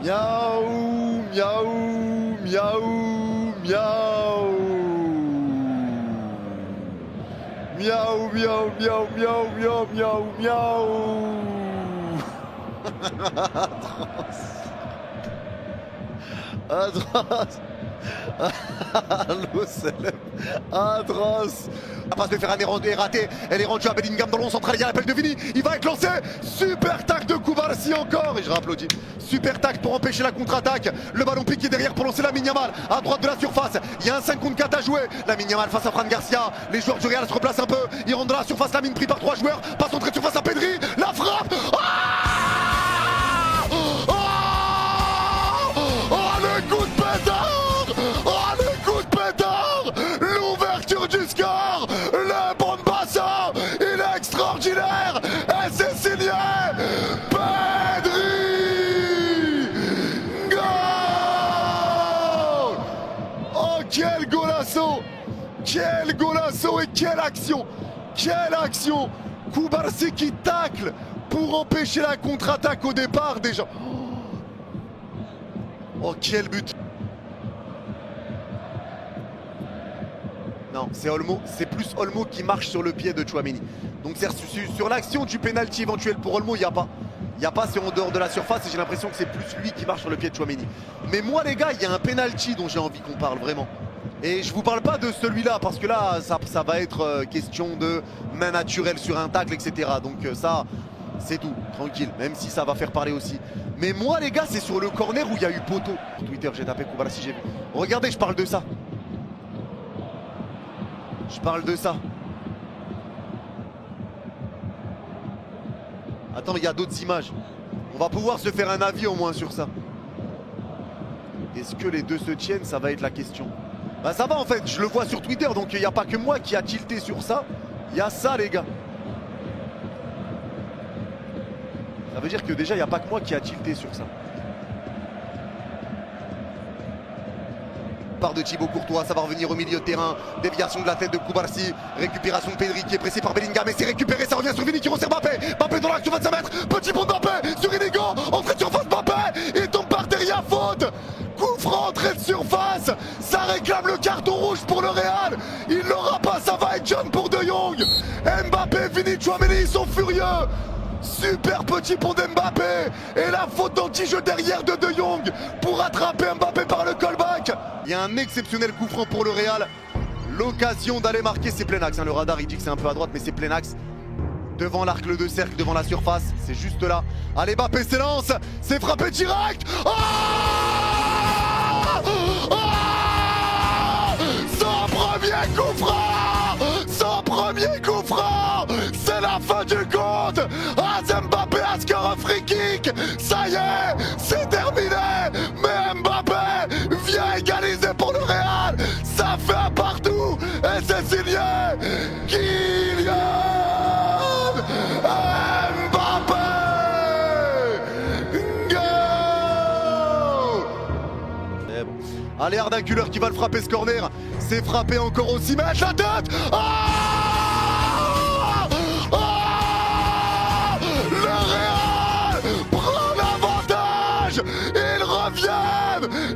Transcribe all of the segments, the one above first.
Miaou, miaou, miaou, miaou. Miaou, miaou, miaou, miaou, miaou, miaou, miaou. Atroce. Atroce. La passe de Ferran est ratée. Elle est rendue à Bellingham dans l'on central. Il y a l'appel de Vini. Il va être lancé. Super tac de Koubarsi encore. Et je rapplaudis. Super tac pour empêcher la contre-attaque. Le ballon piqué derrière pour lancer Lamine Yamal à droite de la surface. Il y a un 5 contre 4 à jouer. Lamine Yamal face à Fran Garcia. Les joueurs du Real se replacent un peu. Ils rentrent dans la surface. Lamine pris par 3 joueurs. Passe entrée de surface à Pedri. La frappe. Le coup de pétard! Oh, le coup de pétard! L'ouverture du score! Le Bombassa! Il est extraordinaire! Et c'est signé! Pedri! Goal! Oh, quel golasso! Quel golasso et quelle action! Quelle action! Koubarsi qui tacle pour empêcher la contre-attaque au départ déjà. Oh, quel but! Non, c'est Olmo, c'est plus Olmo qui marche sur le pied de Tchouaméni. Donc sur l'action du pénalty éventuel pour Olmo, il n'y a pas. Il n'y a pas, c'est en dehors de la surface et j'ai l'impression que c'est plus lui qui marche sur le pied de Tchouaméni. Mais moi les gars, il y a un pénalty dont j'ai envie qu'on parle vraiment. Et je vous parle pas de celui-là parce que là, ça va être question de main naturelle sur un tacle, etc. Donc ça, c'est tout, tranquille, même si ça va faire parler aussi. Mais moi les gars, c'est sur le corner où il y a eu poteau. Sur Twitter, j'ai tapé Koubarsi, j'ai vu. Regardez, je parle de ça. Je parle de ça. Attends, il y a d'autres images. On va pouvoir se faire un avis au moins sur ça. Est-ce que les deux se tiennent? Ça va être la question. Bah ça va en fait, je le vois sur Twitter, donc il n'y a pas que moi qui a tilté sur ça. Il y a ça les gars. Ça veut dire que déjà il n'y a pas que moi qui a tilté sur ça. Part de Thibaut Courtois, ça va revenir au milieu de terrain. Déviation de la tête de Koubarsi. Récupération de Pedri qui est pressé par Bellingham et c'est récupéré. Ça revient sur Vini qui resserre Mbappé. Mbappé dans l'action 25 mètres. Petit pont de Mbappé sur Inigo. Entrée de surface Mbappé. Il tombe par derrière, faute. Coup franc, entrée de surface. Ça réclame le carton rouge pour le Real. Il l'aura pas, ça va être jaune pour De Jong. Mbappé, Vini, Tchouaméni, ils sont furieux. Super petit pont d'Mbappé. Et la faute d'anti-jeu derrière de De Jong pour attraper Mbappé par le callback. Il y a un exceptionnel coup franc pour le Real. L'occasion d'aller marquer, c'est plein axe. Le radar il dit que c'est un peu à droite mais c'est plein axe. Devant l'arc de cercle, devant la surface. C'est juste là. Allez Mbappé s'élance. C'est frappé direct. Oh son premier coup franc. Son premier coup franc. C'est la fin du compte. Mbappé a score un free kick. Ça y est, c'est terminé. Mais Mbappé vient égaliser pour le Real. Ça fait un partout. Et c'est signé Kylian Mbappé. Go. C'est bon. Allez, Arda Güler qui va le frapper ce corner. C'est frappé encore au 6 mètres. La tête.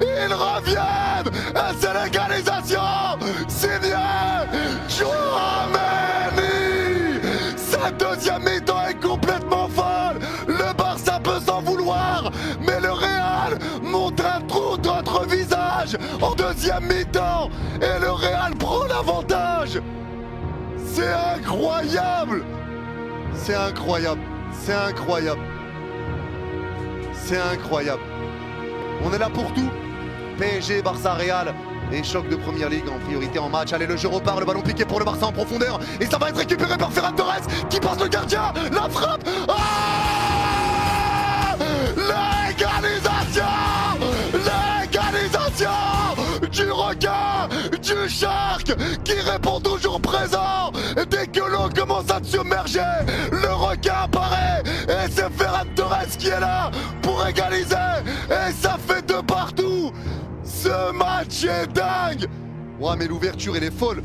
Ils reviennent et c'est l'égalisation signé Tchouaméni. Cette deuxième mi-temps est complètement folle. Le Barça peut s'en vouloir, mais le Real montre un tout autre visage en deuxième mi-temps et le Real prend l'avantage. C'est incroyable. C'est incroyable. C'est incroyable. C'est incroyable. On est là pour tout. PSG, Barça, Real et choc de première ligue en priorité en match. Allez, le jeu repart, le ballon piqué pour le Barça en profondeur. Et ça va être récupéré par Ferran Torres qui passe le gardien. La frappe. L'égalisation. L'égalisation du requin, du shark qui répond toujours présent. Dès que l'eau commence à te submerger, le requin apparaît. Et c'est Ferran Torres qui est là pour égaliser. Et ça fait de partout. Ce match est dingue. Ouais, mais l'ouverture elle est folle.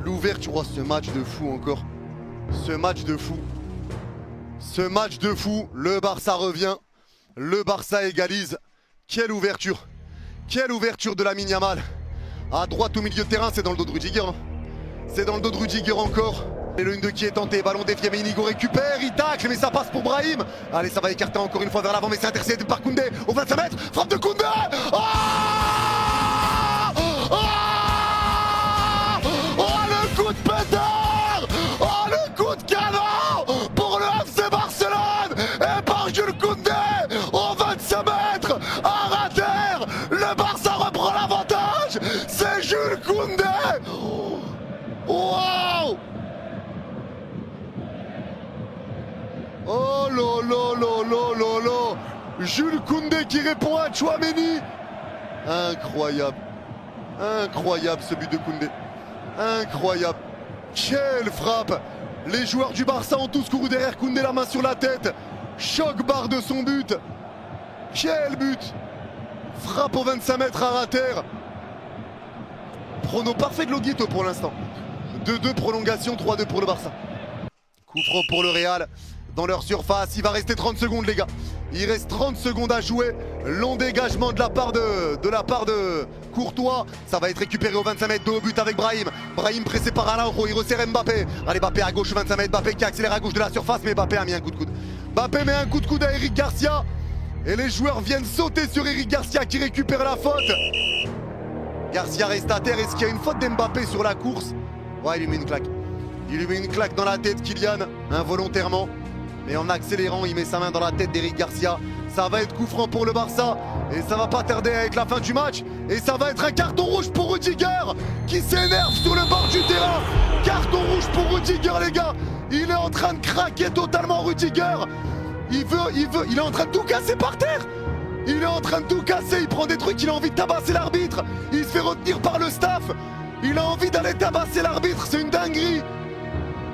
L'ouverture, oh, ce match de fou encore. Ce match de fou. Ce match de fou. Le Barça revient. Le Barça égalise. Quelle ouverture. Quelle ouverture de Lamine Yamal. À droite au milieu de terrain, c'est dans le dos de Rudiger. Hein. C'est dans le dos de Rudiger encore. Et le 1-2 qui est tenté, ballon défié, mais Inigo récupère, il tacle, mais ça passe pour Brahim. Allez, ça va écarter encore une fois vers l'avant, mais c'est intercepté par Koundé au 25 mètres. Frappe de Koundé. Oh, oh, oh, le coup de pétard. Oh, le coup de canon pour le FC Barcelone. Et par Jules Koundé au 25 mètres, à rater. Le Barça reprend l'avantage. C'est Jules Koundé. Wow. Oh là là là là là là. Jules Koundé qui répond à Tchouaméni. Incroyable. Incroyable ce but de Koundé. Incroyable. Quelle frappe. Les joueurs du Barça ont tous couru derrière Koundé, la main sur la tête. Choc barre de son but. Quel but. Frappe au 25 mètres à rater. Prono parfait de Loguito pour l'instant. 2-2 prolongation, 3-2 pour le Barça. Coup franc pour le Real. Dans leur surface, il va rester 30 secondes les gars. Il reste 30 secondes à jouer. Long dégagement de la part de Courtois. Ça va être récupéré au 25 mètres de haut but avec Brahim. Brahim pressé par Araujo, il resserre Mbappé. Allez, Mbappé à gauche, 25 mètres. Mbappé qui accélère à gauche de la surface, mais Mbappé a mis un coup de coude. Mbappé met un coup de coude à Eric Garcia. Et les joueurs viennent sauter sur Eric Garcia qui récupère la faute. Garcia reste à terre. Est-ce qu'il y a une faute d'Mbappé sur la course? Ouais, il lui met une claque. Il lui met une claque dans la tête, Kylian, involontairement. Mais en accélérant, il met sa main dans la tête d'Eric Garcia. Ça va être coup franc pour le Barça. Et ça va pas tarder à être la fin du match. Et ça va être un carton rouge pour Rudiger qui s'énerve sur le bord du terrain. Carton rouge pour Rudiger les gars. Il est en train de craquer totalement Rudiger. Il est en train de tout casser par terre. Il est en train de tout casser, il prend des trucs, il a envie de tabasser l'arbitre. Il se fait retenir par le staff. Il a envie d'aller tabasser l'arbitre, c'est une dinguerie.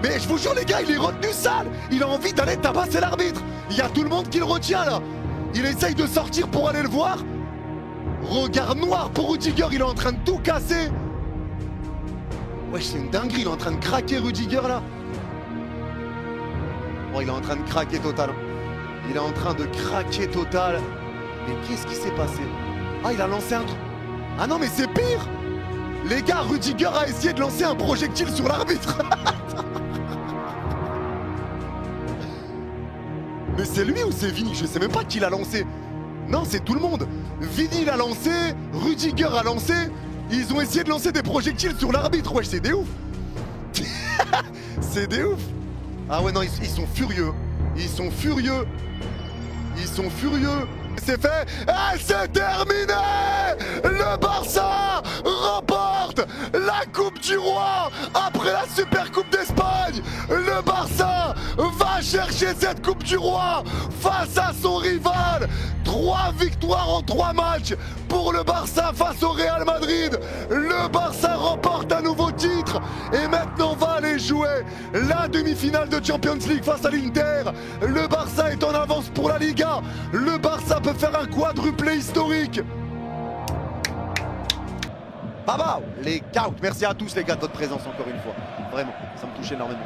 Mais je vous jure les gars, il est retenu sale. Il a envie d'aller tabasser l'arbitre. Il y a tout le monde qui le retient là. Il essaye de sortir pour aller le voir. Regard noir pour Rudiger, il est en train de tout casser. Ouais, c'est une dinguerie, il est en train de craquer Rudiger là. Oh, il est en train de craquer total. Il est en train de craquer total. Mais qu'est-ce qui s'est passé? Ah, il a lancé un truc. Ah non, mais c'est pire. Les gars, Rudiger a essayé de lancer un projectile sur l'arbitre. Mais c'est lui ou c'est Vini? Je sais même pas qui l'a lancé. Non, c'est tout le monde. Vini l'a lancé, Rudiger a lancé. Ils ont essayé de lancer des projectiles sur l'arbitre. Ouais, c'est des ouf. C'est des ouf. Ah ouais, non, ils sont furieux. Ils sont furieux. Ils sont furieux. C'est fait. Et c'est terminé. Le Barça remporte la Coupe du Roi après la Super Coupe d'Espagne. Le Barça va chercher cette Coupe du Roi face à son rival. 3 victoires en 3 matchs pour le Barça face au Real Madrid. Le Barça remporte un nouveau titre et maintenant on va aller jouer la demi-finale de Champions League face à l'Inter. Le Barça est en avance pour la Liga. Le Barça peut faire un quadruplé historique. Baba, les scouts, merci à tous les gars de votre présence encore une fois. Vraiment, ça me touche énormément.